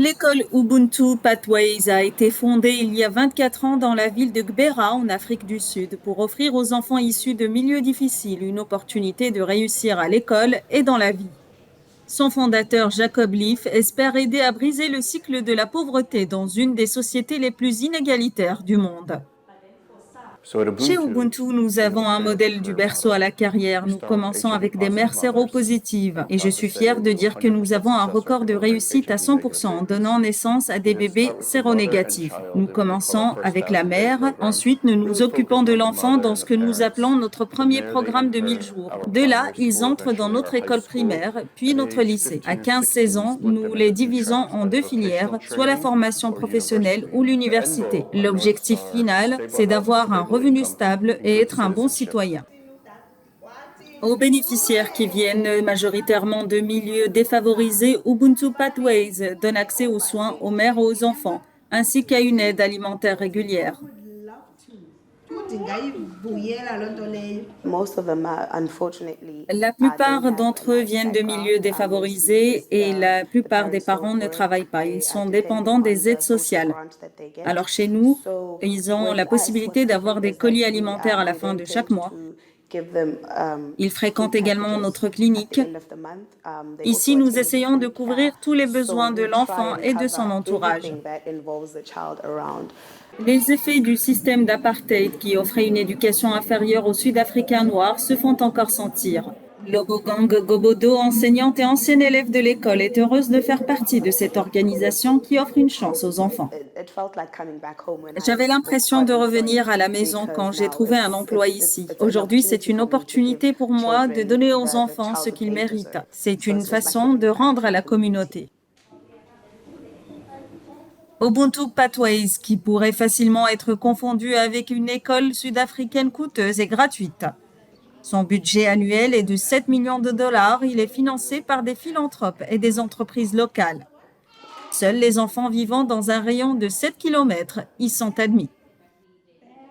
L'école Ubuntu Pathways a été fondée il y a 24 ans dans la ville de Gbera, en Afrique du Sud, pour offrir aux enfants issus de milieux difficiles une opportunité de réussir à l'école et dans la vie. Son fondateur, Jacob Leaf, espère aider à briser le cycle de la pauvreté dans une des sociétés les plus inégalitaires du monde. Chez Ubuntu, nous avons un modèle du berceau à la carrière. Nous commençons avec des mères séropositives. Et je suis fière de dire que nous avons un record de réussite à 100% en donnant naissance à des bébés séronégatifs. Nous commençons avec la mère. Ensuite, nous nous occupons de l'enfant dans ce que nous appelons notre premier programme de 1000 jours. De là, ils entrent dans notre école primaire, puis notre lycée. À 15-16 ans, nous les divisons en deux filières, soit la formation professionnelle ou l'université. L'objectif final, c'est d'avoir un revenu stable et être un bon citoyen. Aux bénéficiaires qui viennent majoritairement de milieux défavorisés, Ubuntu Pathways donne accès aux soins aux mères et aux enfants, ainsi qu'à une aide alimentaire régulière. La plupart d'entre eux viennent de milieux défavorisés et la plupart des parents ne travaillent pas. Ils sont dépendants des aides sociales. Alors chez nous, ils ont la possibilité d'avoir des colis alimentaires à la fin de chaque mois. Ils fréquentent également notre clinique. Ici, nous essayons de couvrir tous les besoins de l'enfant et de son entourage. Les effets du système d'apartheid qui offrait une éducation inférieure aux Sud-Africains noirs se font encore sentir. Lobogang Gobodo, enseignante et ancienne élève de l'école, est heureuse de faire partie de cette organisation qui offre une chance aux enfants. J'avais l'impression de revenir à la maison quand j'ai trouvé un emploi ici. Aujourd'hui, c'est une opportunité pour moi de donner aux enfants ce qu'ils méritent. C'est une façon de rendre à la communauté. Ubuntu Pathways, qui pourrait facilement être confondu avec une école sud-africaine coûteuse et gratuite. Son budget annuel est de 7 millions de dollars. Il est financé par des philanthropes et des entreprises locales. Seuls les enfants vivant dans un rayon de 7 km y sont admis.